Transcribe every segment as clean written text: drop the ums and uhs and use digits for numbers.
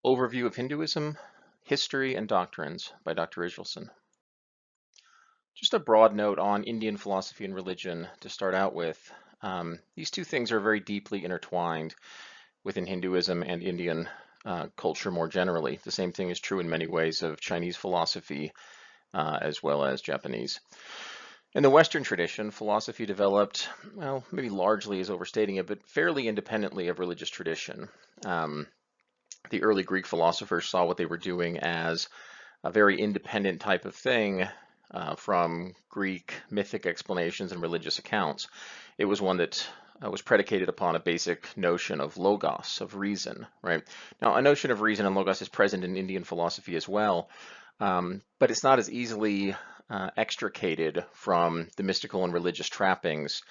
Overview of Hinduism, History and Doctrines by Dr. Israelson. Just a broad note on Indian philosophy and religion to start out with. These two things are very deeply intertwined within Hinduism and Indian culture more generally. The same thing is true in many ways of Chinese philosophy as well as Japanese. In the Western tradition, philosophy developed, well, maybe largely is overstating it, but fairly independently of religious tradition. The early Greek philosophers saw what they were doing as a very independent type of thing from Greek mythic explanations and religious accounts. It was one that was predicated upon a basic notion of logos, of reason, right? Now, a notion of reason and logos is present in Indian philosophy as well, but it's not as easily extricated from the mystical and religious trappings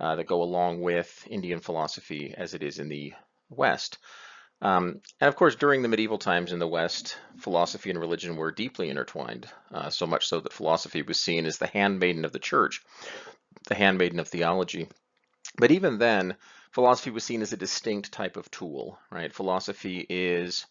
that go along with Indian philosophy as it is in the West. And of course, during the medieval times in the West, philosophy and religion were deeply intertwined, so much so that philosophy was seen as the handmaiden of the church, the handmaiden of theology. But even then, philosophy was seen as a distinct type of tool, right? Philosophy is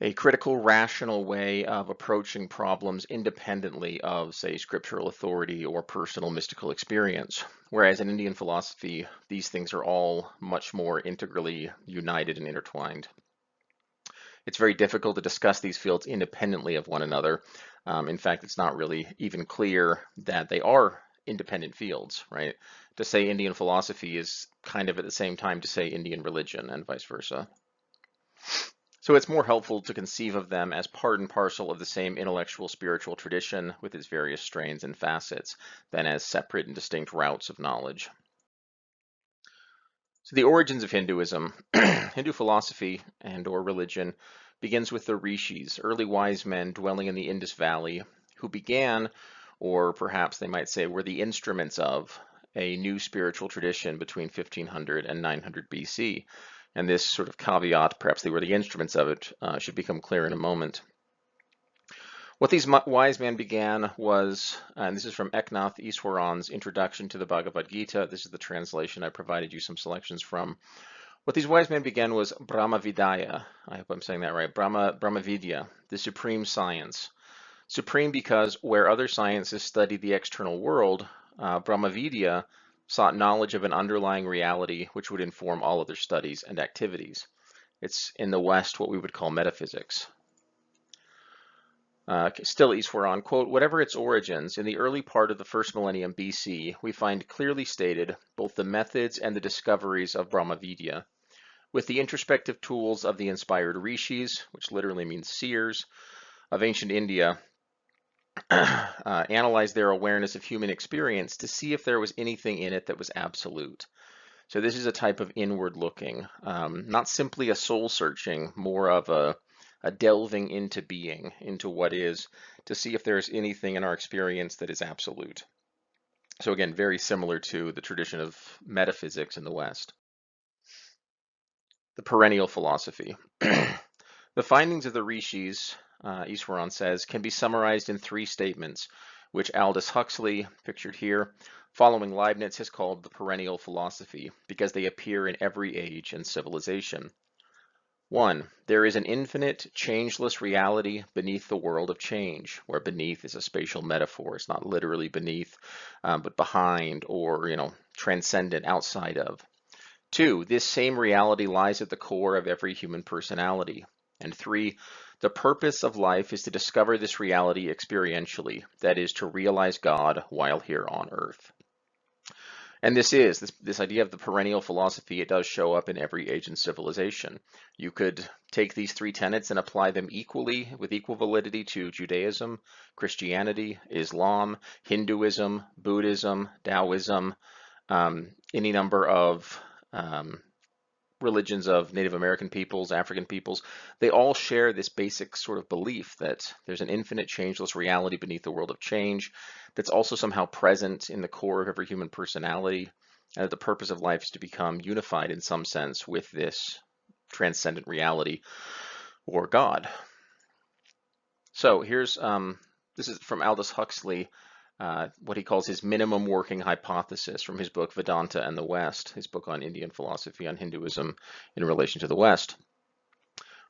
a critical, rational way of approaching problems independently of, say, scriptural authority or personal mystical experience. Whereas in Indian philosophy, these things are all much more integrally united and intertwined. It's very difficult to discuss these fields independently of one another. In fact, it's not really even clear that they are independent fields, right? To say Indian philosophy is kind of at the same time to say Indian religion and vice versa. So it's more helpful to conceive of them as part and parcel of the same intellectual spiritual tradition with its various strains and facets than as separate and distinct routes of knowledge. So the origins of Hinduism, Hindu philosophy and or religion begins with the rishis, early wise men dwelling in the Indus Valley who began, or perhaps they might say were the instruments of, a new spiritual tradition between 1500 and 900 BC. And this sort of caveat, perhaps they were the instruments of it, should become clear in a moment. What these wise men began was, and this is from Eknath Easwaran's Introduction to the Bhagavad-Gita. This is the translation. I provided you some selections from. What these wise men began was Brahma Vidya. I hope I'm saying that right. Brahma Vidya, the supreme science. Supreme because where other sciences study the external world, Brahma Vidya sought knowledge of an underlying reality which would inform all other studies and activities. It's in the West what we would call metaphysics. Still Easwaran, quote, whatever its origins, in the early part of the first millennium BC, we find clearly stated both the methods and the discoveries of Brahma Vidya. With the introspective tools of the inspired rishis, which literally means seers, of ancient India, analyze their awareness of human experience to see if there was anything in it that was absolute. So this is a type of inward looking, not simply a soul searching, more of a delving into being, into what is, to see if there's anything in our experience that is absolute. So again, very similar to the tradition of metaphysics in the West. The perennial philosophy. The findings of the rishis, Easwaran says, can be summarized in three statements, which Aldous Huxley, pictured here, following Leibniz, has called the perennial philosophy, because they appear in every age and civilization. 1. There is an infinite, changeless reality beneath the world of change, where beneath is a spatial metaphor. It's not literally beneath, but behind or, transcendent, outside of. 2. This same reality lies at the core of every human personality. And 3. The purpose of life is to discover this reality experientially, that is, to realize God while here on earth. And this idea of the perennial philosophy, it does show up in every age and civilization. You could take these three tenets and apply them equally, with equal validity, to Judaism, Christianity, Islam, Hinduism, Buddhism, Taoism, any number of religions of Native American peoples, African peoples. They all share this basic sort of belief that there's an infinite, changeless reality beneath the world of change that's also somehow present in the core of every human personality, and that the purpose of life is to become unified in some sense with this transcendent reality or God. So here's, this is from Aldous Huxley, what he calls his minimum working hypothesis from his book Vedanta and the West, his book on Indian philosophy, on Hinduism in relation to the West.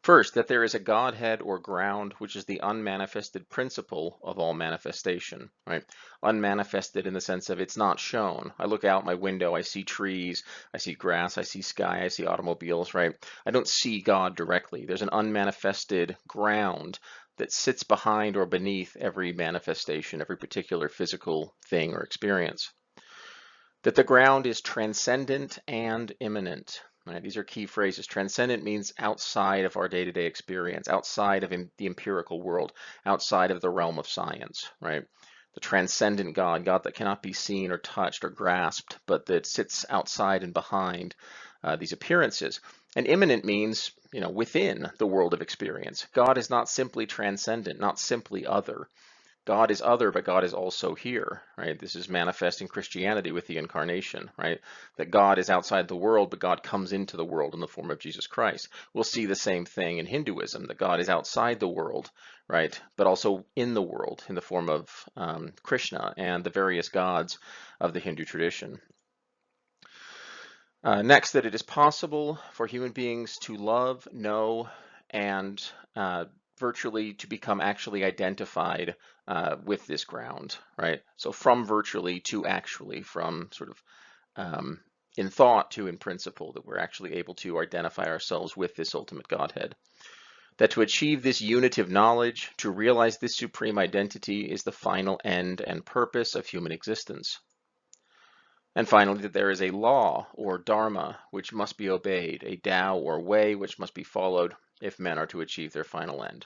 First, that there is a Godhead or ground, which is the unmanifested principle of all manifestation, right? Unmanifested in the sense of it's not shown. I look out my window, I see trees, I see grass, I see sky, I see automobiles, right? I don't see God directly. There's an unmanifested ground that sits behind or beneath every manifestation, every particular physical thing or experience. That the ground is transcendent and immanent. Right? These are key phrases. Transcendent means outside of our day-to-day experience, outside of the empirical world, outside of the realm of science, right? The transcendent God, God that cannot be seen or touched or grasped, but that sits outside and behind these appearances. And immanent means, within the world of experience. God is not simply transcendent, not simply other. God is other, but God is also here, right? This is manifest in Christianity with the incarnation, right? That God is outside the world, but God comes into the world in the form of Jesus Christ. We'll see the same thing in Hinduism, that God is outside the world, right? But also in the world in the form of Krishna and the various gods of the Hindu tradition. Next, that it is possible for human beings to love, know, and virtually to become actually identified with this ground, right? So from virtually to actually, from sort of in thought to in principle, that we're actually able to identify ourselves with this ultimate Godhead. That to achieve this unitive knowledge, to realize this supreme identity, is the final end and purpose of human existence. And finally, that there is a law or dharma which must be obeyed, a Tao or way which must be followed if men are to achieve their final end.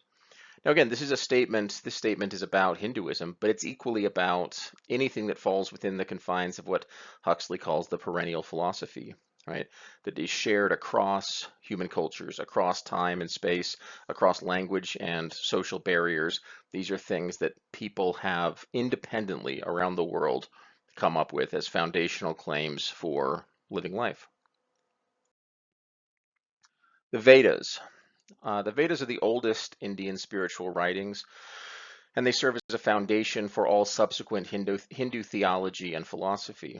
Now again, this statement is about Hinduism, but it's equally about anything that falls within the confines of what Huxley calls the perennial philosophy, right? That is shared across human cultures, across time and space, across language and social barriers. These are things that people have independently around the world come up with as foundational claims for living life. The Vedas. The Vedas are the oldest Indian spiritual writings, and they serve as a foundation for all subsequent Hindu theology and philosophy.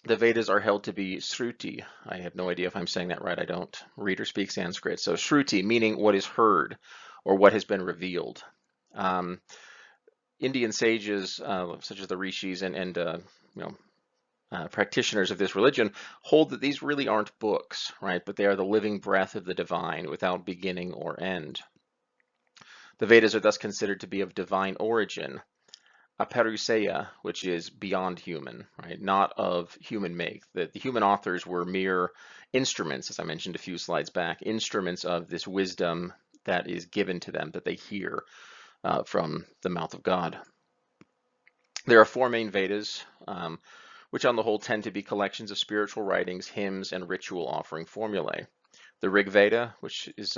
The Vedas are held to be Shruti. I have no idea if I'm saying that right. I don't read or speak Sanskrit. So Shruti, meaning what is heard or what has been revealed. Indian sages, such as the rishis and practitioners of this religion, hold that these really aren't books, right? But they are the living breath of the divine without beginning or end. The Vedas are thus considered to be of divine origin, aparuseya, which is beyond human, right? Not of human make. The human authors were mere instruments, as I mentioned a few slides back, instruments of this wisdom that is given to them, that they hear from the mouth of God. There are four main Vedas, which on the whole tend to be collections of spiritual writings, hymns, and ritual offering formulae. The Rig Veda, which is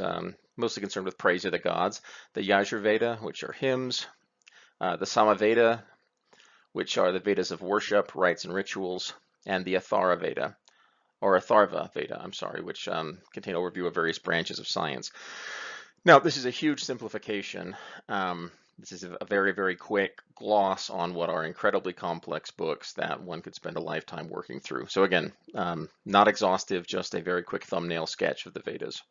mostly concerned with praise of the gods, the Yajur Veda, which are hymns, the Samaveda, which are the Vedas of worship, rites, and rituals, and the Atharva Veda, which contain overview of various branches of science. Now, this is a huge simplification. This is a very, very quick gloss on what are incredibly complex books that one could spend a lifetime working through. So again, not exhaustive, just a very quick thumbnail sketch of the Vedas.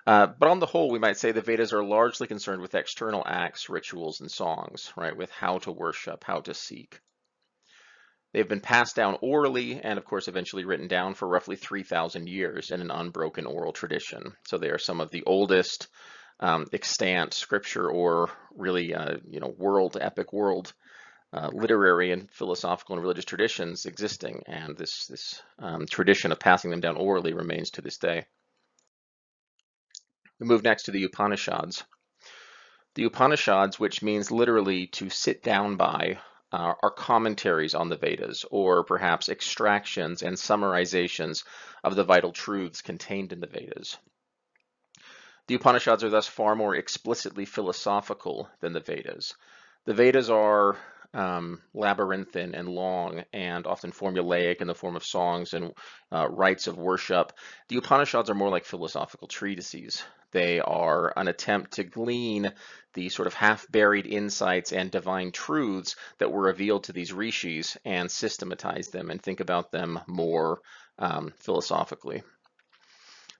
But on the whole, we might say the Vedas are largely concerned with external acts, rituals, and songs, right? With how to worship, how to seek. They've been passed down orally and, of course, eventually written down for roughly 3,000 years in an unbroken oral tradition. So they are some of the oldest extant scripture or really, epic world literary and philosophical and religious traditions existing. And this tradition of passing them down orally remains to this day. We move next to the Upanishads. The Upanishads, which means literally to sit down by, are commentaries on the Vedas, or perhaps extractions and summarizations of the vital truths contained in the Vedas. The Upanishads are thus far more explicitly philosophical than the Vedas. The Vedas are labyrinthine and long and often formulaic in the form of songs and rites of worship. The Upanishads are more like philosophical treatises. They are an attempt to glean the sort of half-buried insights and divine truths that were revealed to these rishis and systematize them and think about them more philosophically.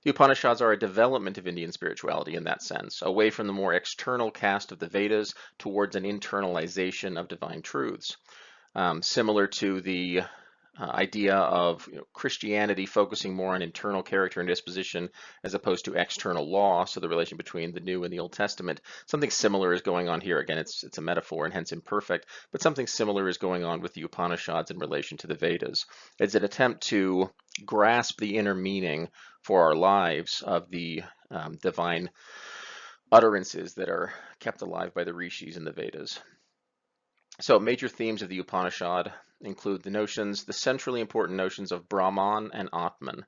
The Upanishads are a development of Indian spirituality in that sense, away from the more external cast of the Vedas towards an internalization of divine truths. Similar to the idea of Christianity focusing more on internal character and disposition as opposed to external law, so the relation between the New and the Old Testament. Something similar is going on here. Again, it's a metaphor and hence imperfect, but something similar is going on with the Upanishads in relation to the Vedas. It's an attempt to grasp the inner meaning for our lives of the divine utterances that are kept alive by the rishis in the Vedas. So major themes of the Upanishad include the centrally important notions of Brahman and Atman.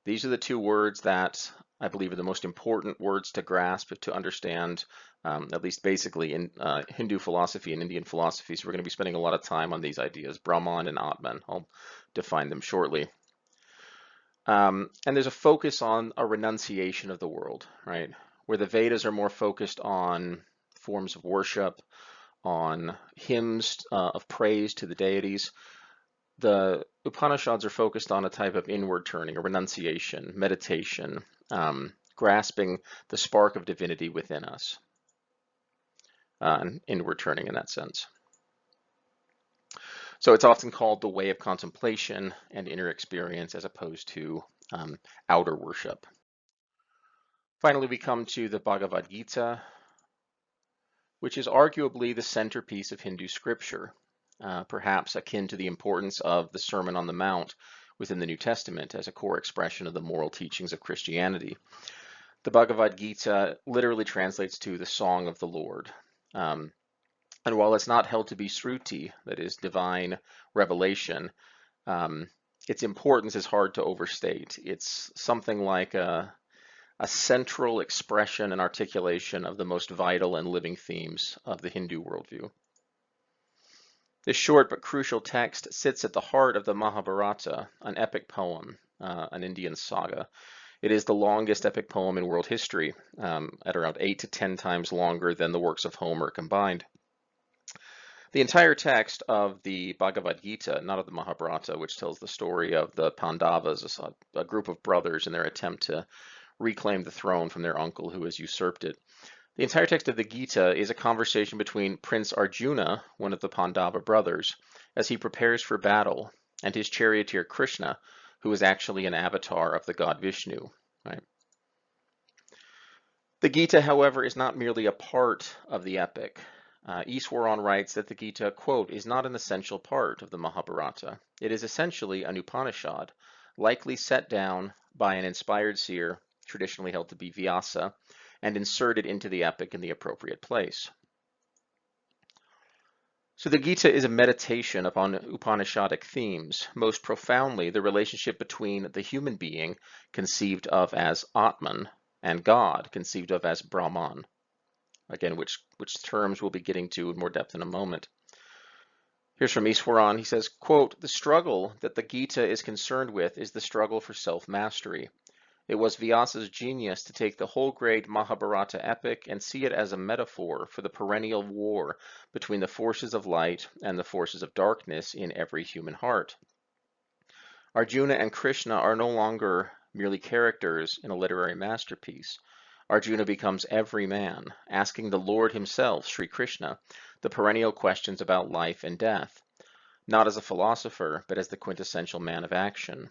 These are the two words that I believe are the most important words to grasp, to understand, at least basically in Hindu philosophy and Indian philosophy. So we're going to be spending a lot of time on these ideas, Brahman and Atman. I'll define them shortly. And there's a focus on a renunciation of the world, right? Where the Vedas are more focused on forms of worship, on hymns of praise to the deities. The Upanishads are focused on a type of inward turning, a renunciation, meditation, grasping the spark of divinity within us, and inward turning in that sense. So it's often called the way of contemplation and inner experience as opposed to outer worship. Finally, we come to the Bhagavad-Gita, which is arguably the centerpiece of Hindu scripture, perhaps akin to the importance of the Sermon on the Mount within the New Testament as a core expression of the moral teachings of Christianity. The Bhagavad-Gita literally translates to the Song of the Lord. And while it's not held to be Sruti, that is divine revelation, its importance is hard to overstate. It's something like a central expression and articulation of the most vital and living themes of the Hindu worldview. This short but crucial text sits at the heart of the Mahabharata, an epic poem, an Indian saga. It is the longest epic poem in world history, at around 8 to 10 times longer than the works of Homer combined. The entire text of the Bhagavad-Gita, not of the Mahabharata, which tells the story of the Pandavas, a group of brothers in their attempt to reclaim the throne from their uncle who has usurped it. The entire text of the Gita is a conversation between Prince Arjuna, one of the Pandava brothers, as he prepares for battle, and his charioteer Krishna, who is actually an avatar of the god Vishnu. Right? The Gita, however, is not merely a part of the epic. Iswaran writes that the Gita, quote, is not an essential part of the Mahabharata. It is essentially an Upanishad, likely set down by an inspired seer, traditionally held to be Vyasa, and inserted into the epic in the appropriate place. So the Gita is a meditation upon Upanishadic themes, most profoundly the relationship between the human being, conceived of as Atman, and God, conceived of as Brahman. Again, which terms we'll be getting to in more depth in a moment. Here's from Iswaran. He says, quote, the struggle that the Gita is concerned with is the struggle for self-mastery. It was Vyasa's genius to take the whole great Mahabharata epic and see it as a metaphor for the perennial war between the forces of light and the forces of darkness in every human heart. Arjuna and Krishna are no longer merely characters in a literary masterpiece. Arjuna becomes every man, asking the Lord himself, Sri Krishna, the perennial questions about life and death, not as a philosopher, but as the quintessential man of action.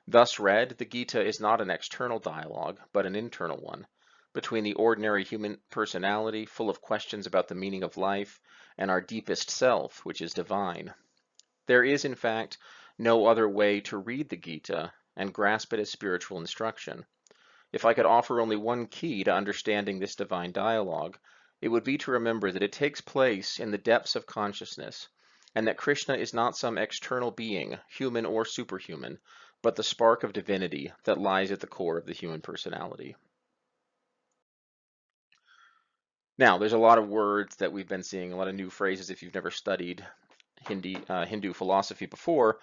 Thus read, the Gita is not an external dialogue, but an internal one, between the ordinary human personality, full of questions about the meaning of life, and our deepest self, which is divine. There is, in fact, no other way to read the Gita and grasp it as spiritual instruction. If I could offer only one key to understanding this divine dialogue, it would be to remember that it takes place in the depths of consciousness, and that Krishna is not some external being, human or superhuman, but the spark of divinity that lies at the core of the human personality. Now, there's a lot of words that we've been seeing, a lot of new phrases if you've never studied Hindu philosophy before,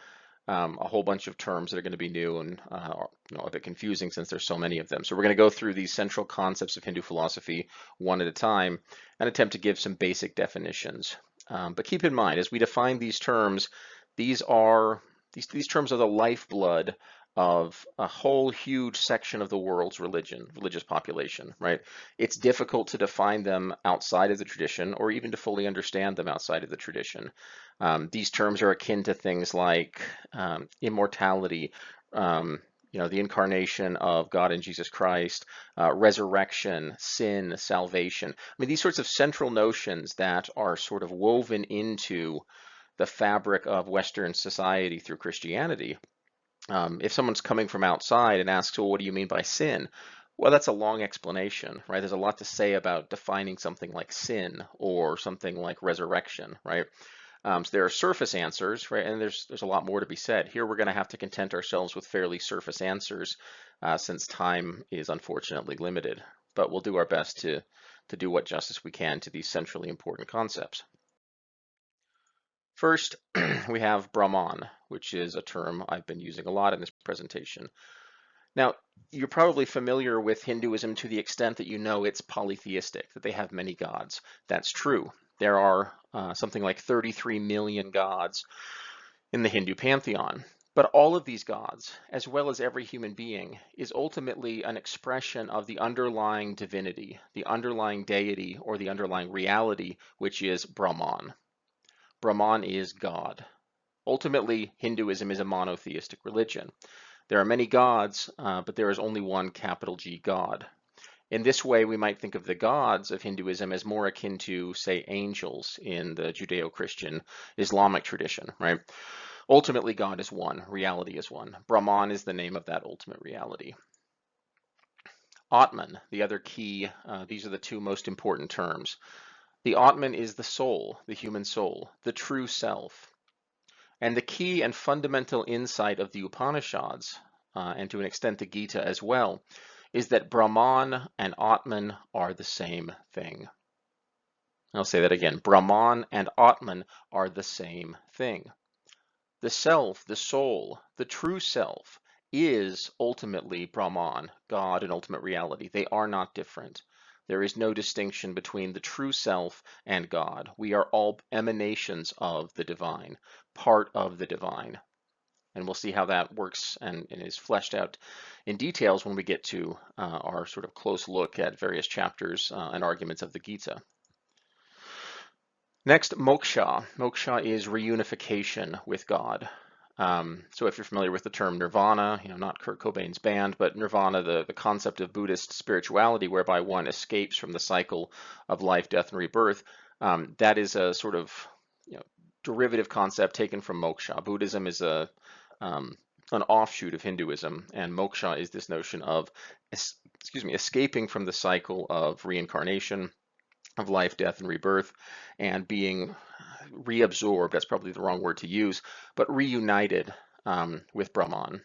a whole bunch of terms that are going to be new and a bit confusing since there's so many of them. So we're going to go through these central concepts of Hindu philosophy one at a time and attempt to give some basic definitions. But keep in mind, as we define these terms, these terms are the lifeblood of a whole huge section of the world's religious population, right? It's difficult to define them outside of the tradition or even to fully understand them outside of the tradition. These terms are akin to things like immortality, the incarnation of God in Jesus Christ, resurrection, sin, salvation. I mean, these sorts of central notions that are sort of woven into the fabric of Western society through Christianity. If someone's coming from outside and asks, well, what do you mean by sin? Well, that's a long explanation, right? There's a lot to say about defining something like sin or something like resurrection, right? So there are surface answers, right? And there's a lot more to be said. Here we're going to have to content ourselves with fairly surface answers since time is unfortunately limited. But we'll do our best to do what justice we can to these centrally important concepts. First, we have Brahman, which is a term I've been using a lot in this presentation. Now, you're probably familiar with Hinduism to the extent that you know it's polytheistic, that they have many gods. That's true. There are something like 33 million gods in the Hindu pantheon. But all of these gods, as well as every human being, is ultimately an expression of the underlying divinity, the underlying deity, or the underlying reality, which is Brahman. Brahman is God. Ultimately, Hinduism is a monotheistic religion. There are many gods, but there is only one capital G God. In this way, we might think of the gods of Hinduism as more akin to, say, angels in the Judeo-Christian Islamic tradition, right? Ultimately, God is one, reality is one. Brahman is the name of that ultimate reality. Atman, the other key, these are the two most important terms. The Atman is the soul, the human soul, the true self. And the key and fundamental insight of the Upanishads, and to an extent the Gita as well, is that Brahman and Atman are the same thing. I'll say that again. Brahman and Atman are the same thing. The self, the soul, the true self, is ultimately Brahman, God and ultimate reality. They are not different. There is no distinction between the true self and God. We are all emanations of the divine, part of the divine. And we'll see how that works and is fleshed out in details when we get to our sort of close look at various chapters and arguments of the Gita. Next, moksha. Moksha is reunification with God. So if you're familiar with the term nirvana, not Kurt Cobain's band, but nirvana, the concept of Buddhist spirituality whereby one escapes from the cycle of life, death, and rebirth, that is a sort of derivative concept taken from moksha. Buddhism is an offshoot of Hinduism, and moksha is this notion of, escaping from the cycle of reincarnation, of life, death, and rebirth, and being reabsorbed, that's probably the wrong word to use, but reunited with Brahman.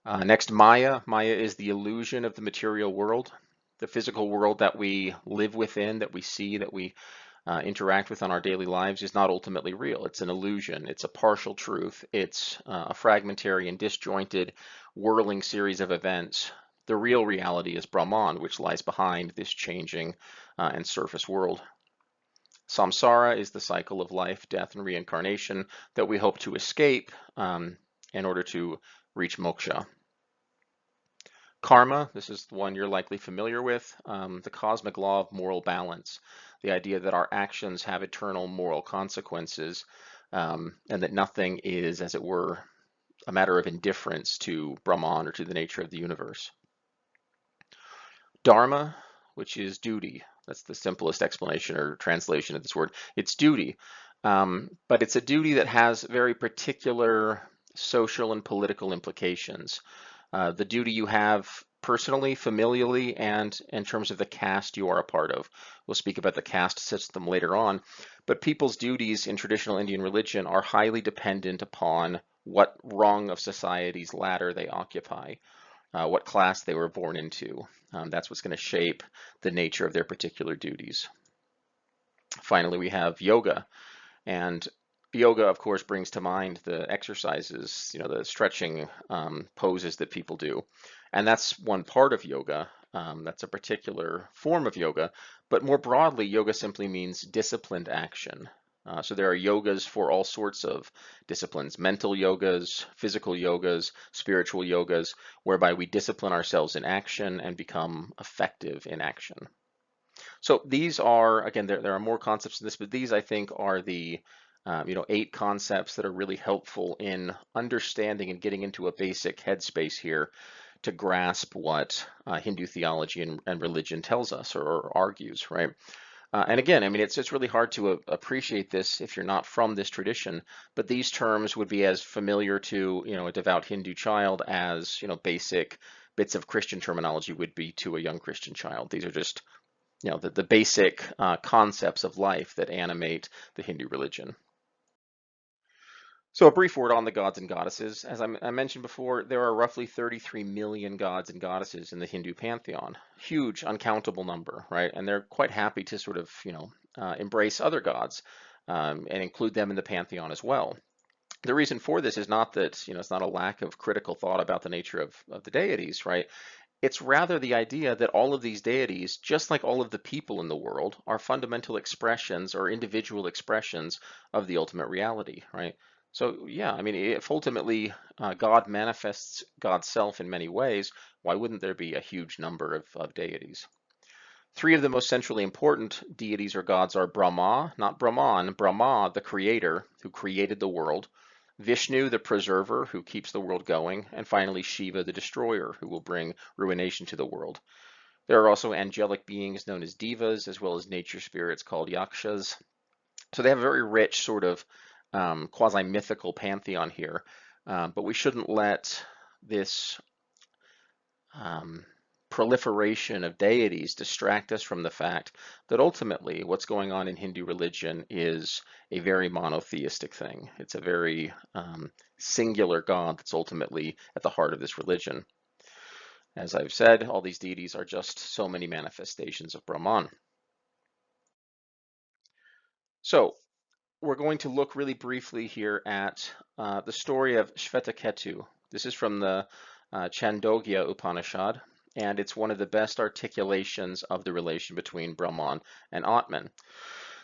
Next, Maya. Maya is the illusion of the material world, the physical world that we live within, that we see, that we interact with on our daily lives is not ultimately real. It's an illusion. It's a partial truth. It's a fragmentary and disjointed, whirling series of events. The real reality is Brahman, which lies behind this changing and surface world. Samsara is the cycle of life, death, and reincarnation that we hope to escape in order to reach moksha. Karma, this is the one you're likely familiar with, the cosmic law of moral balance, the idea that our actions have eternal moral consequences and that nothing is, as it were, a matter of indifference to Brahman or to the nature of the universe. Dharma, which is duty. That's the simplest explanation or translation of this word. It's duty, but it's a duty that has very particular social and political implications. The duty you have personally, familially, and in terms of the caste you are a part of. We'll speak about the caste system later on, but people's duties in traditional Indian religion are highly dependent upon what rung of society's ladder they occupy, what class they were born into. That's what's going to shape the nature of their particular duties. Finally, we have yoga, and yoga, of course, brings to mind the exercises, the stretching poses that people do. And that's one part of yoga. That's a particular form of yoga. But more broadly, yoga simply means disciplined action. So there are yogas for all sorts of disciplines, mental yogas, physical yogas, spiritual yogas, whereby we discipline ourselves in action and become effective in action. So these are, again, there are more concepts in this, but these I think are the 8 concepts that are really helpful in understanding and getting into a basic headspace here to grasp what Hindu theology and religion tells us or argues, right? And again, I mean, it's really hard to appreciate this if you're not from this tradition, but these terms would be as familiar to, a devout Hindu child as, basic bits of Christian terminology would be to a young Christian child. These are just, the basic concepts of life that animate the Hindu religion. So a brief word on the gods and goddesses. As I mentioned before, there are roughly 33 million gods and goddesses in the Hindu pantheon. Huge, uncountable number, right? And they're quite happy to sort of, embrace other gods and include them in the pantheon as well. The reason for this is not that, it's not a lack of critical thought about the nature of the deities, right? It's rather the idea that all of these deities, just like all of the people in the world, are fundamental expressions or individual expressions of the ultimate reality, right? So yeah, I mean, if ultimately God manifests God's self in many ways, why wouldn't there be a huge number of deities? 3 of the most centrally important deities or gods are Brahma, not Brahman, Brahma, the creator, who created the world, Vishnu, the preserver, who keeps the world going, and finally Shiva, the destroyer, who will bring ruination to the world. There are also angelic beings known as devas, as well as nature spirits called yakshas. So they have a very rich sort of quasi-mythical pantheon here, but we shouldn't let this proliferation of deities distract us from the fact that ultimately what's going on in Hindu religion is a very monotheistic thing. It's a very singular God that's ultimately at the heart of this religion. As I've said, all these deities are just so many manifestations of Brahman. So we're going to look really briefly here at the story of Shvetaketu. This is from the Chandogya Upanishad, and it's one of the best articulations of the relation between Brahman and Atman.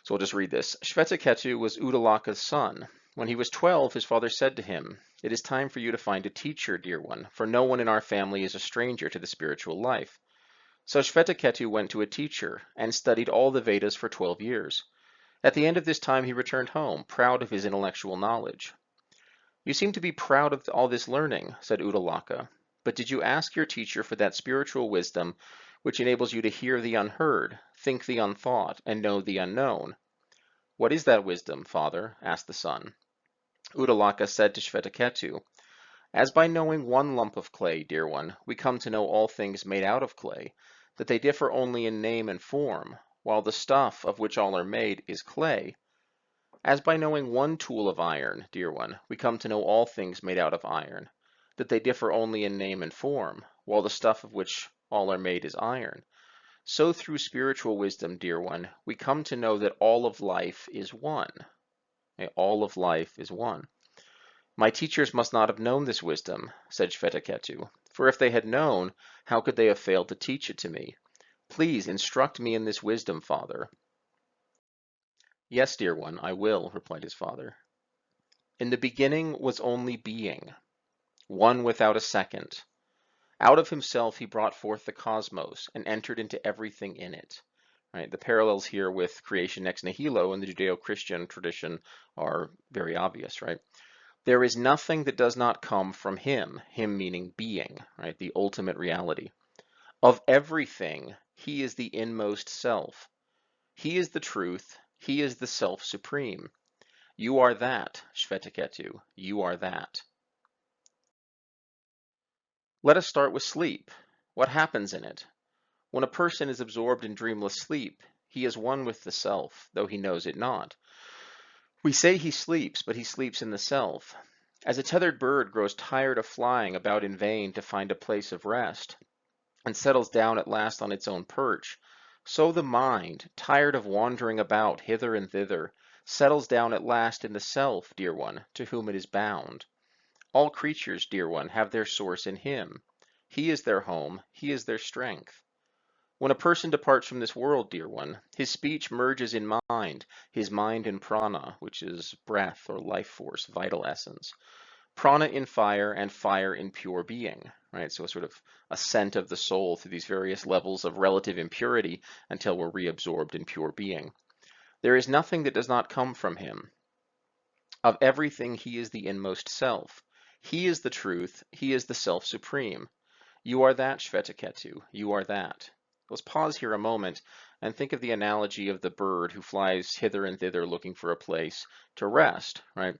So we'll just read this. Shvetaketu was Udalaka's son. When he was 12, his father said to him, "It is time for you to find a teacher, dear one, for no one in our family is a stranger to the spiritual life." So Shvetaketu went to a teacher and studied all the Vedas for 12 years. At the end of this time, he returned home, proud of his intellectual knowledge. "You seem to be proud of all this learning," said Udalaka, "but did you ask your teacher for that spiritual wisdom which enables you to hear the unheard, think the unthought, and know the unknown?" "What is that wisdom, father?" asked the son. Udalaka said to Shvetaketu, "As by knowing one lump of clay, dear one, we come to know all things made out of clay, that they differ only in name and form, while the stuff of which all are made is clay. As by knowing one tool of iron, dear one, we come to know all things made out of iron, that they differ only in name and form, while the stuff of which all are made is iron. So through spiritual wisdom, dear one, we come to know that all of life is one." Okay, all of life is one. "My teachers must not have known this wisdom," said Shvetaketu, "for if they had known, how could they have failed to teach it to me? Please instruct me in this wisdom, father." "Yes, dear one, I will," replied his father. "In the beginning was only being, one without a second. Out of himself he brought forth the cosmos and entered into everything in it." Right? The parallels here with creation ex nihilo in the Judeo-Christian tradition are very obvious, right? "There is nothing that does not come from him," him meaning being, right? The ultimate reality. "Of everything, he is the inmost self. He is the truth, he is the self supreme. You are that, Shvetaketu, you are that." Let us start with sleep. What happens in it? When a person is absorbed in dreamless sleep, he is one with the self, though he knows it not. We say he sleeps, but he sleeps in the self. As a tethered bird grows tired of flying about in vain to find a place of rest, and settles down at last on its own perch, so the mind, tired of wandering about hither and thither, settles down at last in the self, dear one, to whom it is bound. All creatures, dear one, have their source in him. He is their home, he is their strength. When a person departs from this world, dear one, his speech merges in mind, his mind in prana, which is breath or life force, vital essence. Prana in fire and fire in pure being, right? So a sort of ascent of the soul through these various levels of relative impurity until we're reabsorbed in pure being. There is nothing that does not come from him. Of everything, he is the inmost self. He is the truth. He is the self supreme. You are that, Shvetaketu. You are that. Let's pause here a moment and think of the analogy of the bird who flies hither and thither looking for a place to rest, right?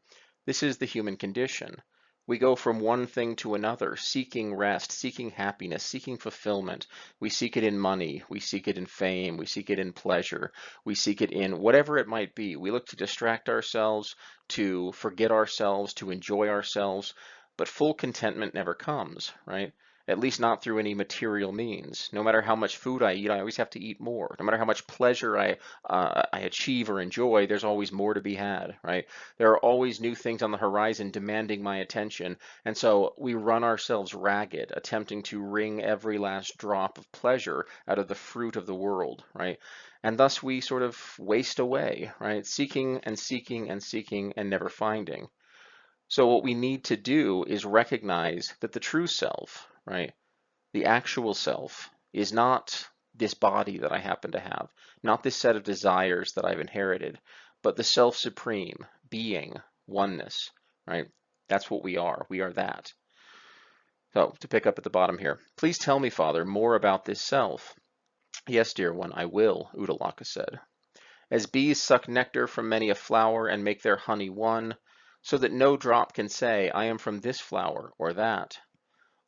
This is the human condition. We go from one thing to another, seeking rest, seeking happiness, seeking fulfillment. We seek it in money, we seek it in fame, we seek it in pleasure, we seek it in whatever it might be. We look to distract ourselves, to forget ourselves, to enjoy ourselves, but full contentment never comes, right? At least not through any material means. No matter how much food I eat, I always have to eat more. No matter how much pleasure I achieve or enjoy, there's always more to be had, right? There are always new things on the horizon demanding my attention, and so we run ourselves ragged, attempting to wring every last drop of pleasure out of the fruit of the world, right? And thus we sort of waste away, right? Seeking and seeking and seeking and never finding. So what we need to do is recognize that the true self, right, the actual self, is not this body that I happen to have, not this set of desires that I've inherited, but the self supreme, being, oneness, right? That's what we are. We are that. So to pick up at the bottom here, please tell me, Father, more about this self. Yes, dear one, I will, Uddalaka said. As bees suck nectar from many a flower and make their honey one, so that no drop can say, I am from this flower or that.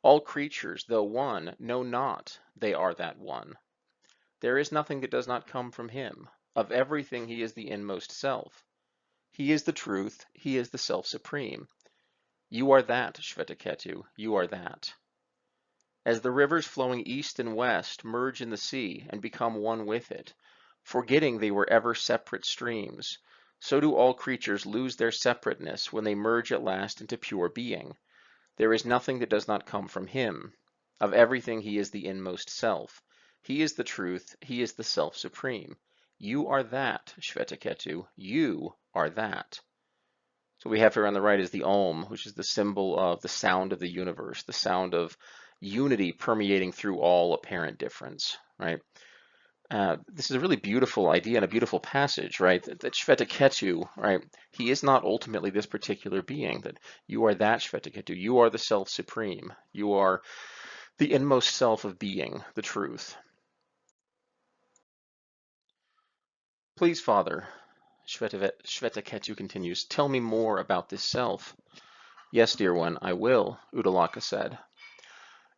All creatures, though one, know not they are that one. There is nothing that does not come from him. Of everything he is the inmost self. He is the truth, he is the self supreme. You are that, Shvetaketu, you are that. As the rivers flowing east and west merge in the sea and become one with it, forgetting they were ever separate streams, so do all creatures lose their separateness when they merge at last into pure being. There is nothing that does not come from him. Of everything he is the inmost self. He is the truth, he is the self supreme. You are that, Shvetaketu, you are that. So what we have here on the right is the Om, which is the symbol of the sound of the universe, the sound of unity permeating through all apparent difference, right? This is a really beautiful idea and a beautiful passage, right? That Shvetaketu, right? He is not ultimately this particular being, that you are that Shvetaketu. You are the self supreme. You are the inmost self of being, the truth. Please, Father, Shvetaketu continues, tell me more about this self. Yes, dear one, I will, Uddalaka said.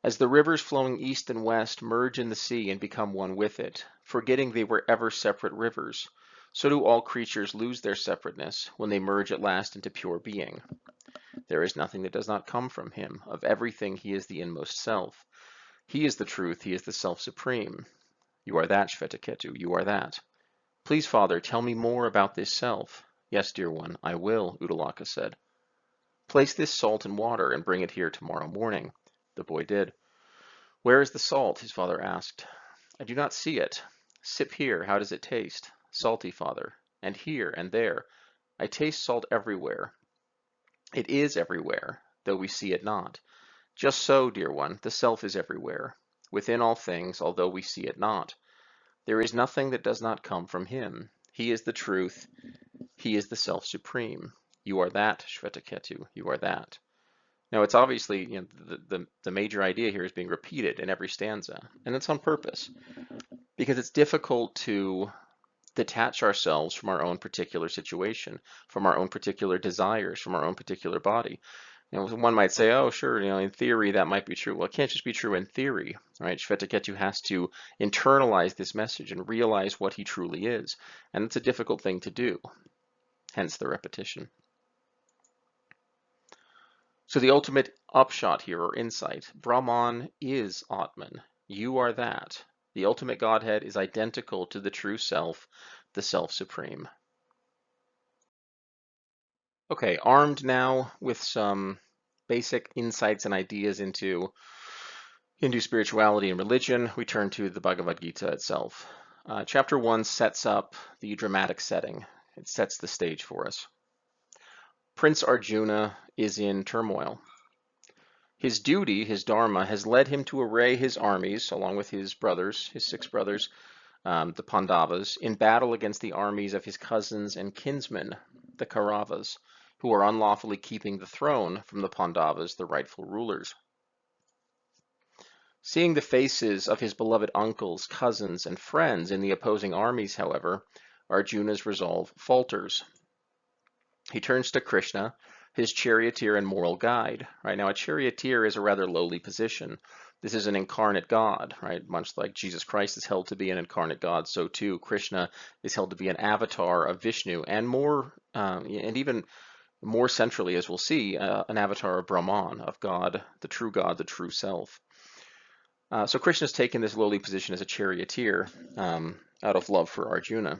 As the rivers flowing east and west merge in the sea and become one with it, forgetting they were ever separate rivers, so do all creatures lose their separateness when they merge at last into pure being. There is nothing that does not come from him. Of everything he is the inmost self. He is the truth, he is the self supreme. You are that, Shvetaketu, you are that. Please, Father, tell me more about this self. Yes, dear one, I will, Uddalaka said. Place this salt in water and bring it here tomorrow morning. The boy did. Where is the salt? His father asked. I do not see it. Sip here. How does it taste? Salty, Father. And here and there. I taste salt everywhere. It is everywhere, though we see it not. Just so, dear one, the self is everywhere, within all things, although we see it not. There is nothing that does not come from him. He is the truth. He is the self supreme. You are that, Shvetaketu. You are that. Now, it's obviously, the major idea here is being repeated in every stanza, and it's on purpose because it's difficult to detach ourselves from our own particular situation, from our own particular desires, from our own particular body. One might say, oh, sure, in theory that might be true. Well, it can't just be true in theory, right? Shvetaketu has to internalize this message and realize what he truly is, and it's a difficult thing to do, hence the repetition. So the ultimate upshot here, or insight, Brahman is Atman. You are that. The ultimate Godhead is identical to the true self, the self supreme. Okay, armed now with some basic insights and ideas into, Hindu spirituality and religion, we turn to the Bhagavad-Gita itself. Chapter 1 sets up the dramatic setting. It sets the stage for us. Prince Arjuna is in turmoil. His duty, his dharma, has led him to array his armies, along with his brothers, his 6 brothers, the Pandavas, in battle against the armies of his cousins and kinsmen, the Kauravas, who are unlawfully keeping the throne from the Pandavas, the rightful rulers. Seeing the faces of his beloved uncles, cousins, and friends in the opposing armies, however, Arjuna's resolve falters. He turns to Krishna, his charioteer and moral guide. Right now, a charioteer is a rather lowly position. This is an incarnate God, right? Much like Jesus Christ is held to be an incarnate God, so too Krishna is held to be an avatar of Vishnu, and even more centrally, as we'll see, an avatar of Brahman, of God, the true self. So Krishna's taken this lowly position as a charioteer out of love for Arjuna.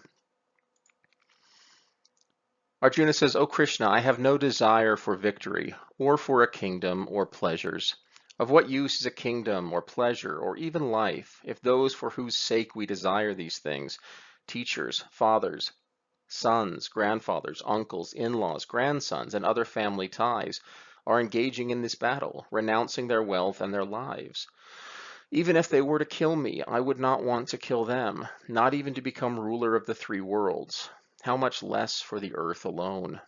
Arjuna says, "O Krishna, I have no desire for victory, or for a kingdom, or pleasures. Of what use is a kingdom, or pleasure, or even life, if those for whose sake we desire these things, teachers, fathers, sons, grandfathers, uncles, in-laws, grandsons, and other family ties, are engaging in this battle, renouncing their wealth and their lives? Even if they were to kill me, I would not want to kill them, not even to become ruler of the 3 worlds. How much less for the earth alone?"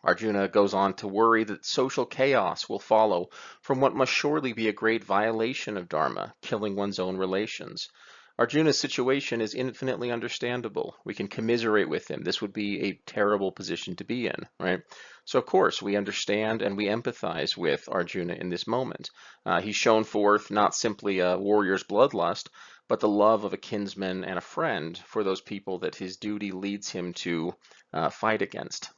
Arjuna goes on to worry that social chaos will follow from what must surely be a great violation of Dharma, killing one's own relations. Arjuna's situation is infinitely understandable. We can commiserate with him. This would be a terrible position to be in, right? So of course, we understand and we empathize with Arjuna in this moment. He's shown forth not simply a warrior's bloodlust, but the love of a kinsman and a friend for those people that his duty leads him to fight against.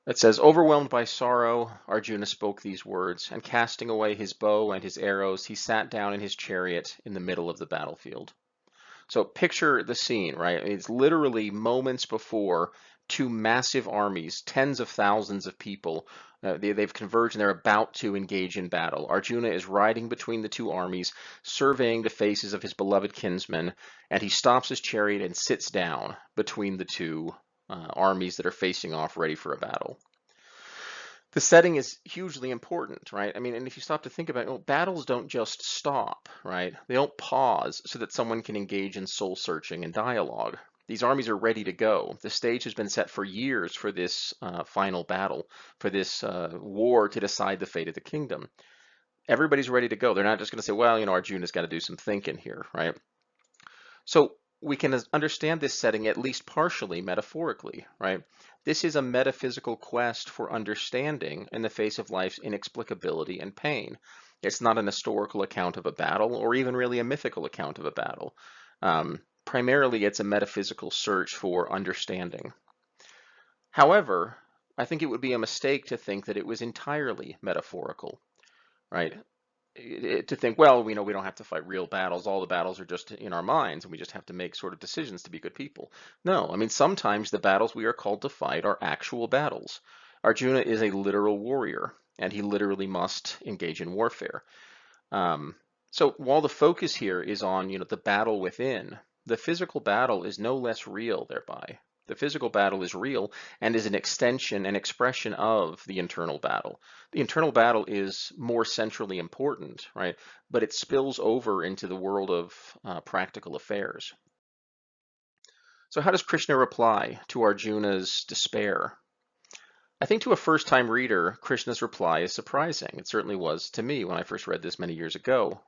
It says, "Overwhelmed by sorrow, Arjuna spoke these words, and casting away his bow and his arrows, he sat down in his chariot in the middle of the battlefield." So picture the scene, right? It's literally moments before 2 massive armies, tens of thousands of people, they've converged and they're about to engage in battle. Arjuna is riding between the 2 armies, surveying the faces of his beloved kinsmen, and he stops his chariot and sits down between the 2 armies that are facing off, ready for a battle. The setting is hugely important, right? I mean, and if you stop to think about it, battles don't just stop, right? They don't pause so that someone can engage in soul searching and dialogue. These armies are ready to go. The stage has been set for years for this final battle, for this war to decide the fate of the kingdom. Everybody's ready to go. They're not just going to say, well, Arjuna's got to do some thinking here, right? So we can understand this setting at least partially metaphorically, right? This is a metaphysical quest for understanding in the face of life's inexplicability and pain. It's not an historical account of a battle or even really a mythical account of a battle. Primarily, it's a metaphysical search for understanding. However, I think it would be a mistake to think that it was entirely metaphorical, right? To think, well, we don't have to fight real battles. All the battles are just in our minds, and we just have to make sort of decisions to be good people. No, I mean, sometimes the battles we are called to fight are actual battles. Arjuna is a literal warrior, and he literally must engage in warfare. So while the focus here is on, the battle within, the physical battle is no less real thereby. The physical battle is real and is an extension and expression of the internal battle. The internal battle is more centrally important, right? But it spills over into the world of practical affairs. So how does Krishna reply to Arjuna's despair? I think to a first-time reader, Krishna's reply is surprising. It certainly was to me when I first read this many years ago.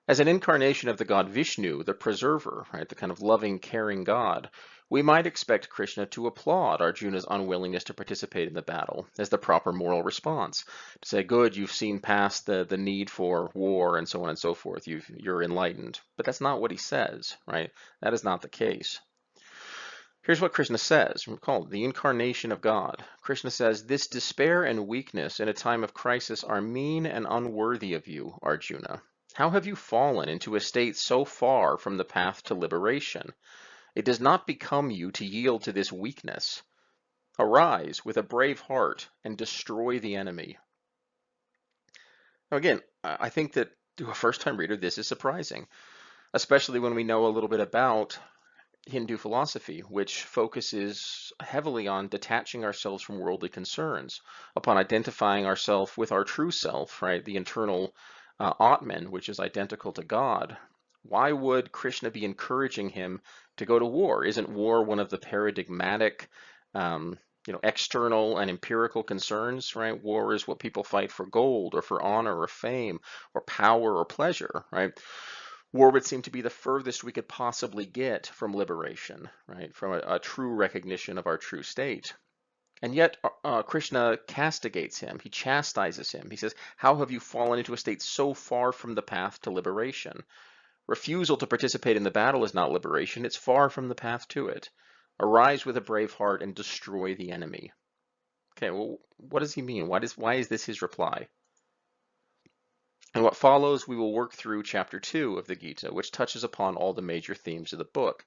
As an incarnation of the god Vishnu, the preserver, right, the kind of loving, caring god, we might expect Krishna to applaud Arjuna's unwillingness to participate in the battle as the proper moral response. To say, good, you've seen past the need for war and so on and so forth. You're enlightened. But that's not what he says, right? That is not the case. Here's what Krishna says. Recall, the incarnation of God. Krishna says, "This despair and weakness in a time of crisis are mean and unworthy of you, Arjuna. How have you fallen into a state so far from the path to liberation? It does not become you to yield to this weakness. Arise with a brave heart and destroy the enemy." Now again, I think that to a first-time reader, this is surprising, especially when we know a little bit about Hindu philosophy, which focuses heavily on detaching ourselves from worldly concerns, upon identifying ourselves with our true self, right? The internal Atman, which is identical to God. Why would Krishna be encouraging him to go to war? Isn't war one of the paradigmatic, external and empirical concerns, right? War is what people fight for: gold or for honor or fame or power or pleasure, right? War would seem to be the furthest we could possibly get from liberation, right? From a true recognition of our true state. And yet, Krishna castigates him. He chastises him. He says, "How have you fallen into a state so far from the path to liberation?" Refusal to participate in the battle is not liberation. It's far from the path to it. Arise with a brave heart and destroy the enemy. Okay, well, what does he mean? Why is this his reply? In what follows, we will work through chapter 2 of the Gita, which touches upon all the major themes of the book.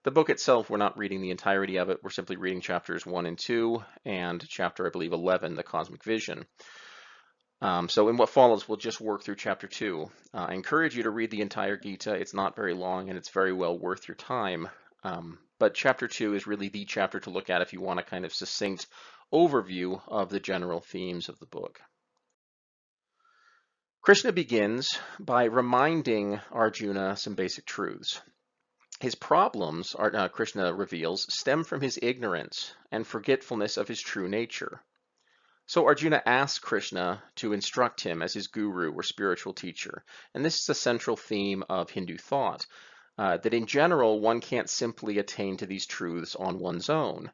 The book itself, we're not reading the entirety of it. We're simply reading chapters 1 and 2 and chapter, I believe, 11, the Cosmic Vision. So in what follows, we'll just work through chapter 2. I encourage you to read the entire Gita. It's not very long and it's very well worth your time. But chapter 2 is really the chapter to look at if you want a kind of succinct overview of the general themes of the book. Krishna begins by reminding Arjuna some basic truths. His problems, Krishna reveals, stem from his ignorance and forgetfulness of his true nature. So Arjuna asks Krishna to instruct him as his guru or spiritual teacher. And this is a central theme of Hindu thought, that in general, one can't simply attain to these truths on one's own.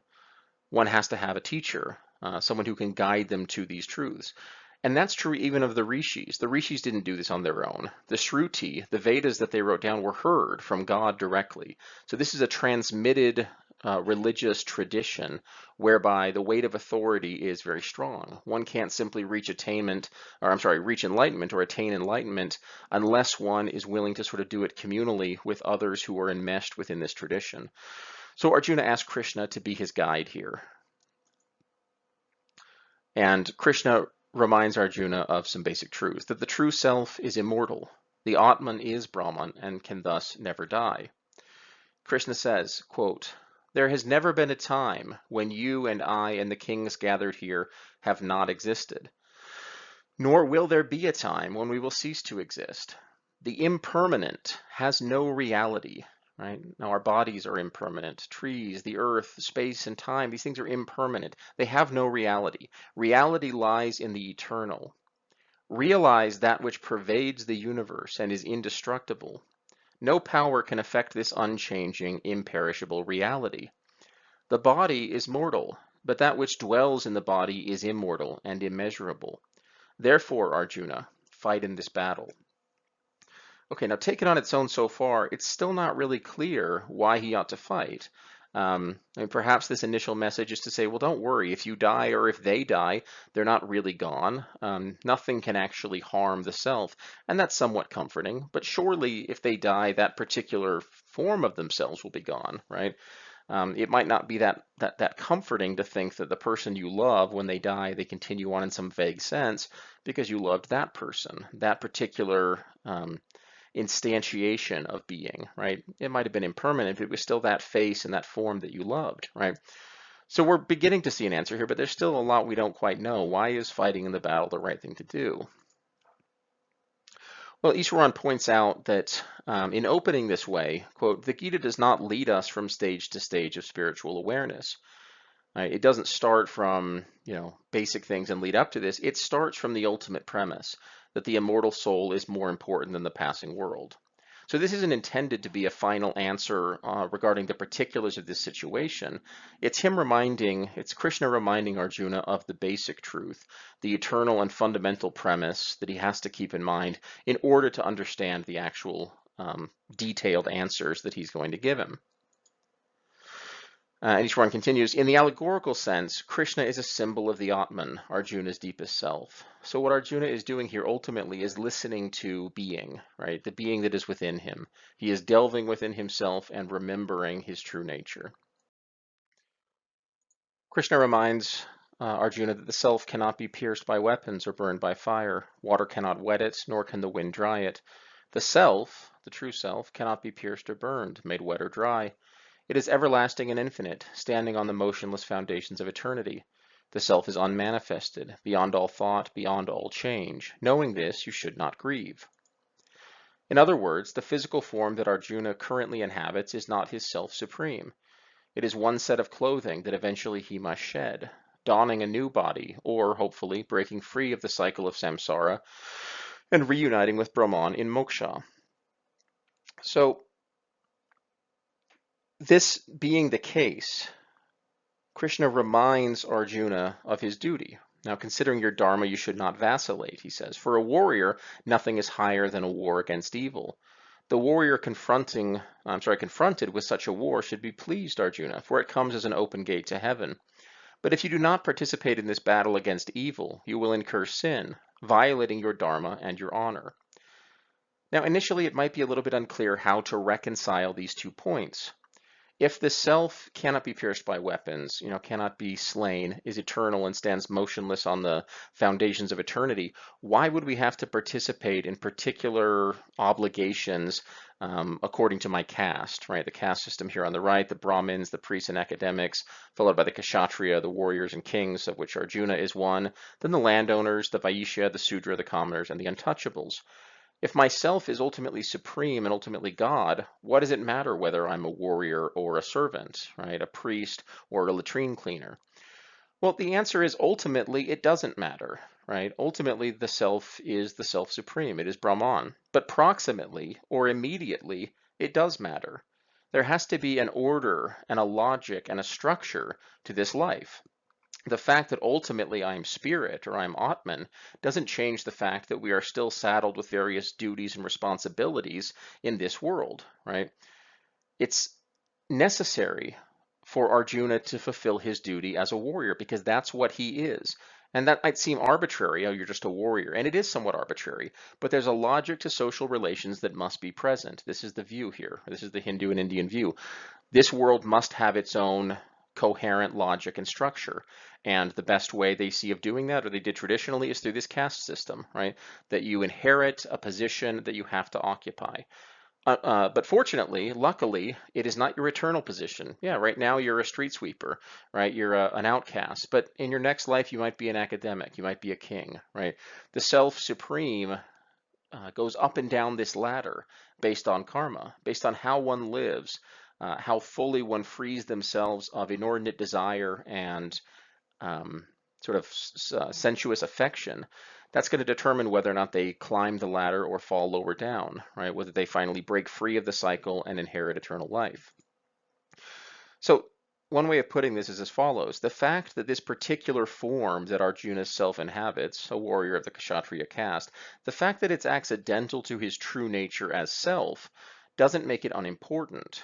One has to have a teacher, someone who can guide them to these truths. And that's true even of the rishis. The rishis didn't do this on their own. The Shruti, the Vedas that they wrote down, were heard from God directly. So this is a transmitted religious tradition whereby the weight of authority is very strong. One can't simply reach enlightenment or attain enlightenment unless one is willing to sort of do it communally with others who are enmeshed within this tradition. So Arjuna asked Krishna to be his guide here. And Krishna reminds Arjuna of some basic truths, that the true self is immortal, the Atman is Brahman and can thus never die. Krishna says, quote, "There has never been a time when you and I and the kings gathered here have not existed, nor will there be a time when we will cease to exist. The impermanent has no reality." Right? Now our bodies are impermanent. Trees, the earth, space, and time, these things are impermanent. They have no reality. Reality lies in the eternal. Realize that which pervades the universe and is indestructible. No power can affect this unchanging, imperishable reality. The body is mortal, but that which dwells in the body is immortal and immeasurable. Therefore, Arjuna, fight in this battle. Okay, now taken on its own so far, it's still not really clear why he ought to fight. Perhaps this initial message is to say, well, don't worry, if you die or if they die, they're not really gone. Nothing can actually harm the self, and that's somewhat comforting. But surely if they die, that particular form of themselves will be gone, right? It might not be that comforting to think that the person you love, when they die, they continue on in some vague sense because you loved that person, that particular instantiation of being, right? It might have been impermanent, but it was still that face and that form that you loved, right? So we're beginning to see an answer here, but there's still a lot we don't quite know. Why is fighting in the battle the right thing to do? Well, Ishwaran points out that in opening this way, quote, "The Gita does not lead us from stage to stage of spiritual awareness." Right? It doesn't start from, basic things and lead up to this. It starts from the ultimate premise that the immortal soul is more important than the passing world. So this isn't intended to be a final answer regarding the particulars of this situation. It's Krishna reminding Arjuna of the basic truth, the eternal and fundamental premise that he has to keep in mind in order to understand the actual detailed answers that he's going to give him. And Ishwaran continues, "In the allegorical sense, Krishna is a symbol of the Atman, Arjuna's deepest self." So what Arjuna is doing here ultimately is listening to being, right? The being that is within him. He is delving within himself and remembering his true nature. Krishna reminds Arjuna, that the self cannot be pierced by weapons or burned by fire. Water cannot wet it, nor can the wind dry it. The self, the true self, cannot be pierced or burned, made wet or dry. It is everlasting and infinite, standing on the motionless foundations of eternity. The self is unmanifested, beyond all thought, beyond all change. Knowing this, you should not grieve. In other words, the physical form that Arjuna currently inhabits is not his self supreme. It is one set of clothing that eventually he must shed, donning a new body, or, hopefully, breaking free of the cycle of samsara and reuniting with Brahman in moksha. So, this being the case, Krishna reminds Arjuna of his duty. Now, considering your dharma, you should not vacillate, he says. For a warrior, nothing is higher than a war against evil. The warrior confronted with such a war should be pleased, Arjuna, for it comes as an open gate to heaven. But if you do not participate in this battle against evil, you will incur sin, violating your dharma and your honor. Now, initially, it might be a little bit unclear how to reconcile these 2 points. If the self cannot be pierced by weapons, cannot be slain, is eternal and stands motionless on the foundations of eternity, why would we have to participate in particular obligations according to my caste, right? The caste system here on the right, the Brahmins, the priests and academics, followed by the Kshatriya, the warriors and kings, of which Arjuna is one, then the landowners, the Vaishya, the Sudra, the commoners, and the untouchables. If myself is ultimately supreme and ultimately God, what does it matter whether I'm a warrior or a servant, right? A priest or a latrine cleaner? Well, the answer is ultimately it doesn't matter, right? Ultimately, the self is the self supreme. It is Brahman. But proximately or immediately, it does matter. There has to be an order and a logic and a structure to this life. The fact that ultimately I am spirit or I am Atman doesn't change the fact that we are still saddled with various duties and responsibilities in this world, right? It's necessary for Arjuna to fulfill his duty as a warrior because that's what he is. And that might seem arbitrary, oh, you're just a warrior. And it is somewhat arbitrary, but there's a logic to social relations that must be present. This is the view here. This is the Hindu and Indian view. This world must have its own coherent logic and structure. And the best way they see of doing that, or they did traditionally, is through this caste system, right? That you inherit a position that you have to occupy. But fortunately, luckily, it is not your eternal position. Yeah, right now you're a street sweeper, right? You're an outcast. But in your next life, you might be an academic. You might be a king, right? The self-supreme goes up and down this ladder based on karma, based on how one lives, how fully one frees themselves of inordinate desire and sort of sensuous affection. That's going to determine whether or not they climb the ladder or fall lower down, right? Whether they finally break free of the cycle and inherit eternal life. So one way of putting this is as follows. The fact that this particular form that Arjuna's self inhabits, a warrior of the Kshatriya caste, the fact that it's accidental to his true nature as self doesn't make it unimportant.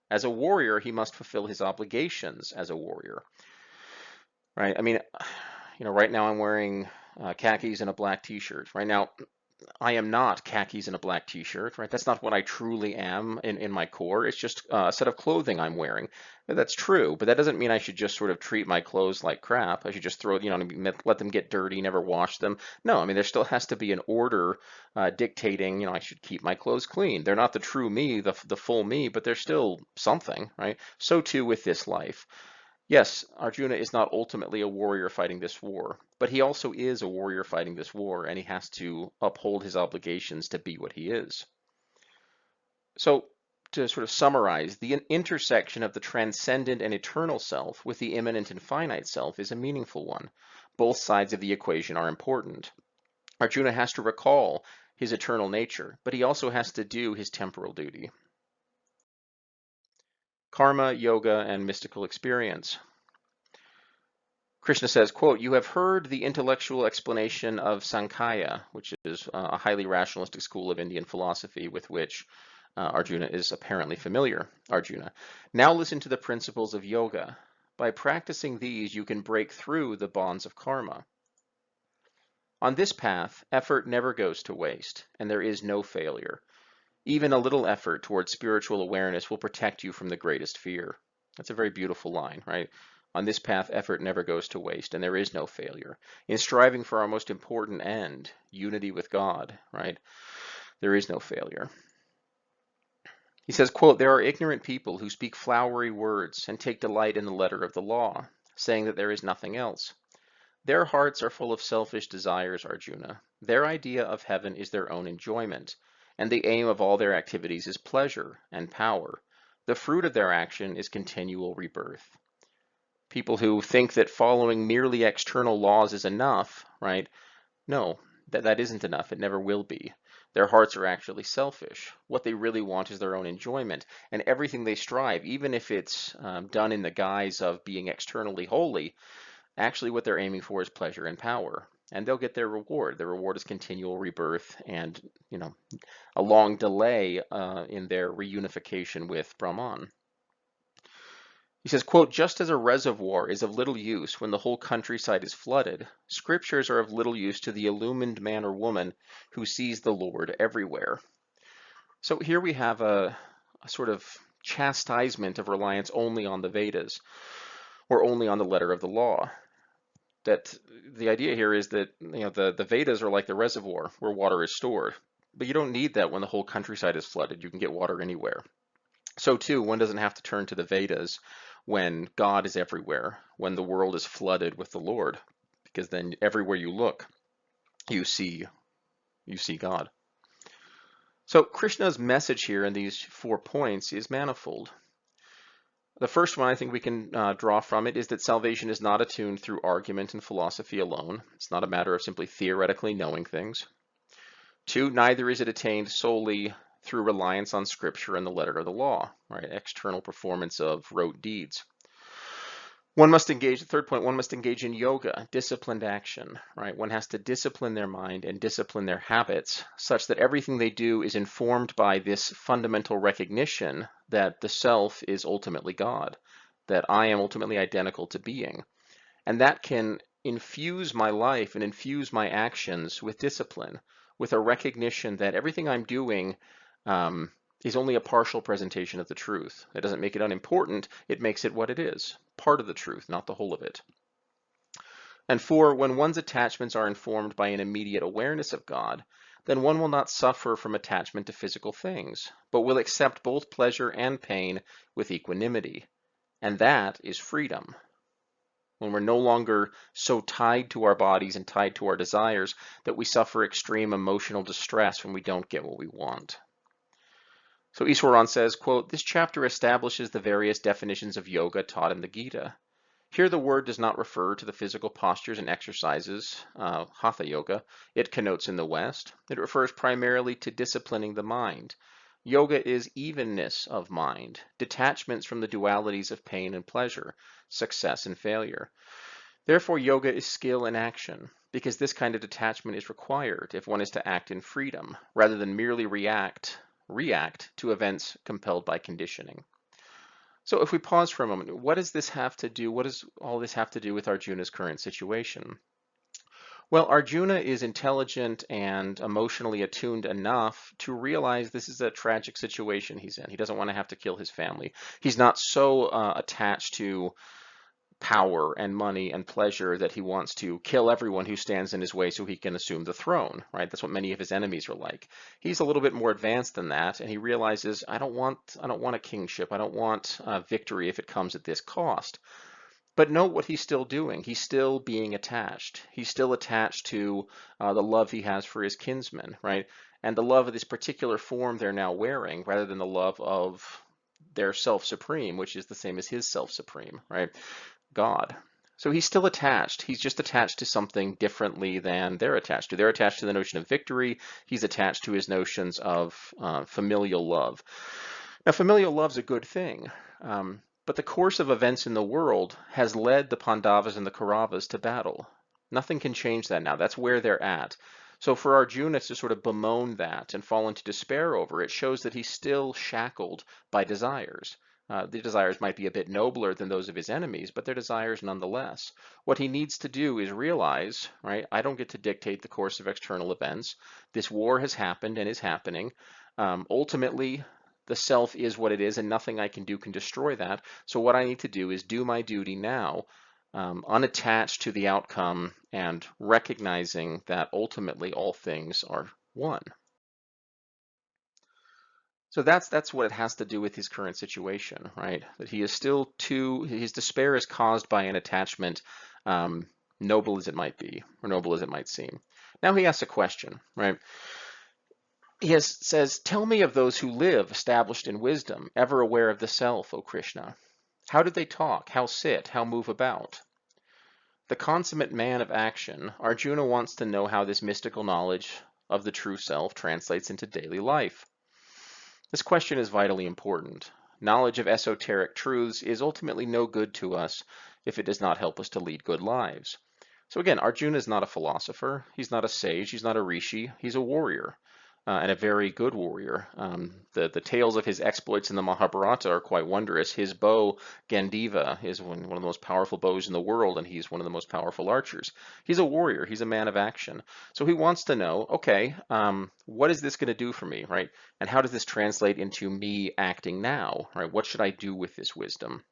As a warrior, he must fulfill his obligations as a warrior, right? I mean, right now I'm wearing khakis and a black t-shirt. Right now, I am not khakis and a black t-shirt, right? That's not what I truly am in my core. It's just a set of clothing I'm wearing. That's true, but that doesn't mean I should just sort of treat my clothes like crap. I should just throw, let them get dirty, never wash them. No, I mean, there still has to be an order dictating, I should keep my clothes clean. They're not the true me, the full me, but they're still something, right? So too with this life. Yes, Arjuna is not ultimately a warrior fighting this war, but he also is a warrior fighting this war, and he has to uphold his obligations to be what he is. So, to sort of summarize, the intersection of the transcendent and eternal self with the immanent and finite self is a meaningful one. Both sides of the equation are important. Arjuna has to recall his eternal nature, but he also has to do his temporal duty. Karma, yoga, and mystical experience. Krishna says, quote, "You have heard the intellectual explanation of Sankhya," which is a highly rationalistic school of Indian philosophy with which Arjuna is apparently familiar. Arjuna, now listen to the principles of yoga. By practicing these, you can break through the bonds of karma. On this path, effort never goes to waste, and there is no failure. Even a little effort towards spiritual awareness will protect you from the greatest fear. That's a very beautiful line, right? On this path, effort never goes to waste, and there is no failure. In striving for our most important end, unity with God, right, there is no failure. He says, quote, "There are ignorant people who speak flowery words and take delight in the letter of the law, saying that there is nothing else. Their hearts are full of selfish desires, Arjuna. Their idea of heaven is their own enjoyment, and the aim of all their activities is pleasure and power. The fruit of their action is continual rebirth." People who think that following merely external laws is enough, right? No, that isn't enough. It never will be. Their hearts are actually selfish. What they really want is their own enjoyment, and everything they strive, even if it's done in the guise of being externally holy, actually what they're aiming for is pleasure and power. And they'll get their reward. Their reward is continual rebirth and, a long delay in their reunification with Brahman. He says, quote, "Just as a reservoir is of little use when the whole countryside is flooded, scriptures are of little use to the illumined man or woman who sees the Lord everywhere." So here we have a sort of chastisement of reliance only on the Vedas or only on the letter of the law. That the idea here is that the Vedas are like the reservoir where water is stored, but you don't need that when the whole countryside is flooded. You can get water anywhere. So too, one doesn't have to turn to the Vedas when God is everywhere, when the world is flooded with the Lord, because then everywhere you look, you see God. So Krishna's message here in these 4 points is manifold. The first one I think we can draw from it is that salvation is not attained through argument and philosophy alone. It's not a matter of simply theoretically knowing things. 2, neither is it attained solely through reliance on scripture and the letter of the law, right? External performance of rote deeds. The third point, one must engage in yoga, disciplined action, right? One has to discipline their mind and discipline their habits such that everything they do is informed by this fundamental recognition that the self is ultimately God, that I am ultimately identical to being. And that can infuse my life and infuse my actions with discipline, with a recognition that everything I'm doing is only a partial presentation of the truth. It doesn't make it unimportant, it makes it what it is, part of the truth, not the whole of it. And 4, when one's attachments are informed by an immediate awareness of God, then one will not suffer from attachment to physical things, but will accept both pleasure and pain with equanimity. And that is freedom. When we're no longer so tied to our bodies and tied to our desires that we suffer extreme emotional distress when we don't get what we want. So Iswaran says, quote, "This chapter establishes the various definitions of yoga taught in the Gita. Here the word does not refer to the physical postures and exercises, hatha yoga, it connotes in the West. It refers primarily to disciplining the mind. Yoga is evenness of mind, detachments from the dualities of pain and pleasure, success and failure. Therefore, yoga is skill in action, because this kind of detachment is required if one is to act in freedom, rather than merely react to events compelled by conditioning." So if we pause for a moment, what does all this have to do with Arjuna's current situation? Well, Arjuna is intelligent and emotionally attuned enough to realize this is a tragic situation he's in. He doesn't want to have to kill his family. He's not so attached to power and money and pleasure that he wants to kill everyone who stands in his way so he can assume the throne, right? That's what many of his enemies are like. He's a little bit more advanced than that, and he realizes, I don't want a kingship. I don't want victory if it comes at this cost. But note what he's still doing. He's still being attached. He's still attached to the love he has for his kinsmen, right? And the love of this particular form they're now wearing, rather than the love of their self-supreme, which is the same as his self-supreme, right? God. So he's still attached. He's just attached to something differently than they're attached to. They're attached to the notion of victory. He's attached to his notions of familial love. Now, familial love's a good thing, but the course of events in the world has led the Pandavas and the Kauravas to battle. Nothing can change that now. That's where they're at. So for Arjuna to sort of bemoan that and fall into despair over it shows that he's still shackled by desires. The desires might be a bit nobler than those of his enemies, but they're desires nonetheless. What he needs to do is realize, right, I don't get to dictate the course of external events. This war has happened and is happening. Ultimately, The self is what it is, and nothing I can do can destroy that. So what I need to do is do my duty now, unattached to the outcome and recognizing that ultimately all things are one. So that's what it has to do with his current situation, right? That he is still his despair is caused by an attachment, um, noble as it might be, or noble as it might seem. Now he asks a question, right? Says, tell me of those who live established in wisdom, ever aware of the self, O Krishna. How do they talk? How sit? How move about? The consummate man of action, Arjuna wants to know how this mystical knowledge of the true self translates into daily life. This question is vitally important. Knowledge of esoteric truths is ultimately no good to us if it does not help us to lead good lives. So again, Arjuna is not a philosopher, he's not a sage, he's not a rishi, he's a warrior. And a very good warrior. The tales of his exploits in the Mahabharata are quite wondrous. His bow, Gandiva, is one of the most powerful bows in the world, and he's one of the most powerful archers. He's a warrior. He's a man of action. So he wants to know, okay, what is this going to do for me, right? And how does this translate into me acting now, right? What should I do with this wisdom?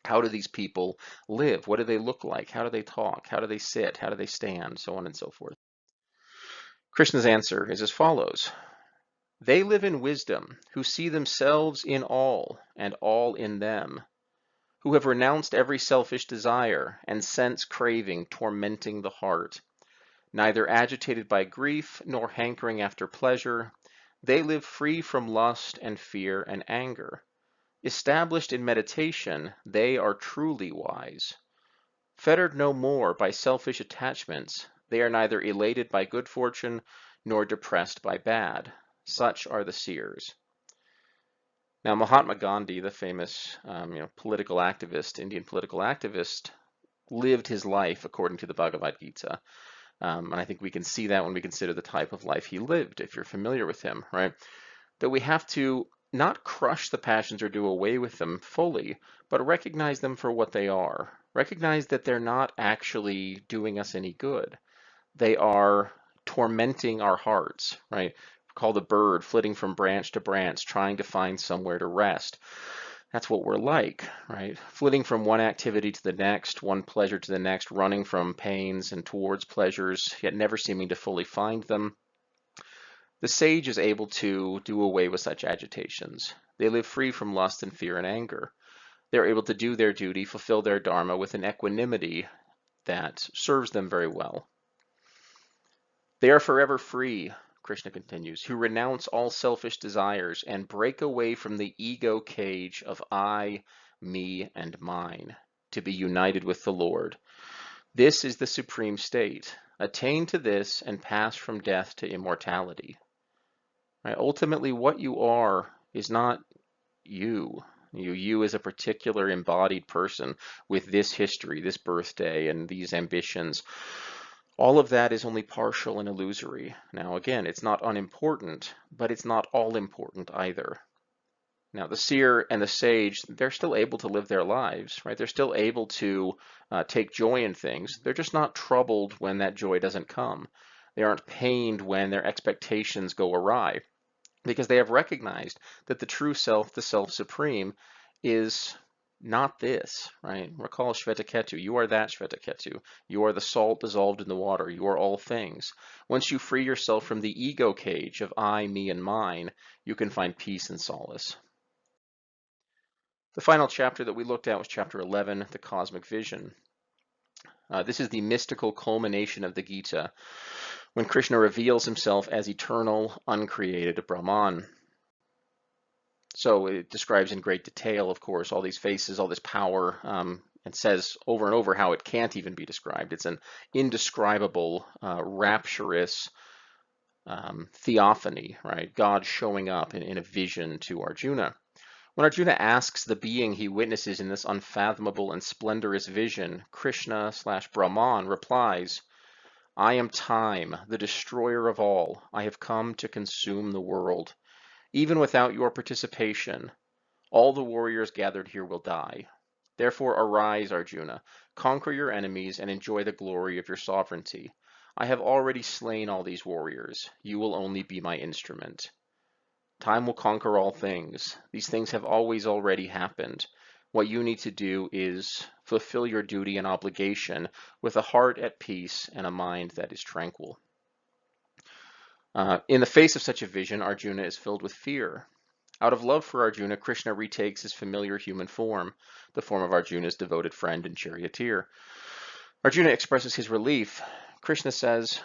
How do these people live? What do they look like? How do they talk? How do they sit? How do they stand? So on and so forth. Krishna's answer is as follows. They live in wisdom, who see themselves in all, and all in them, who have renounced every selfish desire and sense craving tormenting the heart. Neither agitated by grief nor hankering after pleasure, they live free from lust and fear and anger. Established in meditation, they are truly wise. Fettered no more by selfish attachments, they are neither elated by good fortune nor depressed by bad. Such are the seers. Now, Mahatma Gandhi, the famous political activist, Indian political activist, lived his life according to the Bhagavad-Gita. And I think we can see that when we consider the type of life he lived, if you're familiar with him, right? That we have to not crush the passions or do away with them fully, but recognize them for what they are. Recognize that they're not actually doing us any good. They are tormenting our hearts, right? Call the bird flitting from branch to branch, trying to find somewhere to rest. That's what we're like, right? Flitting from one activity to the next, one pleasure to the next, running from pains and towards pleasures, yet never seeming to fully find them. The sage is able to do away with such agitations. They live free from lust and fear and anger. They're able to do their duty, fulfill their dharma with an equanimity that serves them very well. They are forever free, Krishna continues, who renounce all selfish desires and break away from the ego cage of I, me, and mine, to be united with the Lord. This is the supreme state. Attain to this and pass from death to immortality. Right? Ultimately, what you are is not you. You as a particular embodied person with this history, this birthday, and these ambitions. All of that is only partial and illusory. Now, again, it's not unimportant, but it's not all important either. Now, the seer and the sage, they're still able to live their lives, right? They're still able to take joy in things. They're just not troubled when that joy doesn't come. They aren't pained when their expectations go awry, because they have recognized that the true self, the self supreme, is not this, right? Recall Shvetaketu. You are that Shvetaketu. You are the salt dissolved in the water. You are all things. Once you free yourself from the ego cage of I, me, and mine, you can find peace and solace. The final chapter that we looked at was chapter 11, the cosmic vision. This is the mystical culmination of the Gita, when Krishna reveals himself as eternal, uncreated Brahman. So it describes in great detail, of course, all these faces, all this power, and says over and over how it can't even be described. It's an indescribable, rapturous theophany, right? God showing up in a vision to Arjuna. When Arjuna asks the being he witnesses in this unfathomable and splendorous vision, Krishna/Brahman replies, I am time, the destroyer of all. I have come to consume the world. Even without your participation, all the warriors gathered here will die. Therefore arise, Arjuna, conquer your enemies and enjoy the glory of your sovereignty. I have already slain all these warriors. You will only be my instrument. Time will conquer all things. These things have always already happened. What you need to do is fulfill your duty and obligation with a heart at peace and a mind that is tranquil. In the face of such a vision, Arjuna is filled with fear. Out of love for Arjuna, Krishna retakes his familiar human form, the form of Arjuna's devoted friend and charioteer. Arjuna expresses his relief. Krishna says,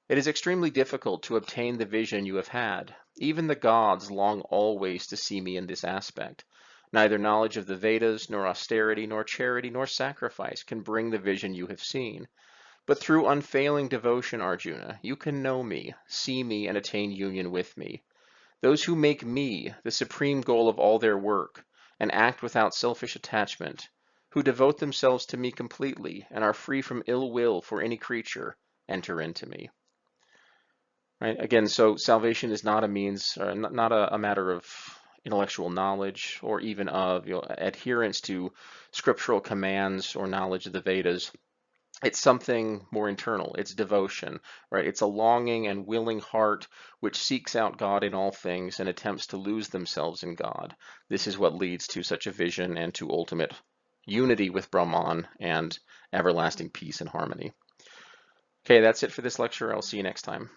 "It is extremely difficult to obtain the vision you have had. Even the gods long always to see me in this aspect. Neither knowledge of the Vedas, nor austerity, nor charity, nor sacrifice can bring the vision you have seen. But through unfailing devotion, Arjuna, you can know me, see me, and attain union with me. Those who make me the supreme goal of all their work, and act without selfish attachment, who devote themselves to me completely, and are free from ill will for any creature, enter into me." Right? Again, so salvation is not a means, not a matter of intellectual knowledge or even of adherence to scriptural commands or knowledge of the Vedas. It's something more internal. It's devotion, right? It's a longing and willing heart which seeks out God in all things and attempts to lose themselves in God. This is what leads to such a vision and to ultimate unity with Brahman and everlasting peace and harmony. Okay, that's it for this lecture. I'll see you next time.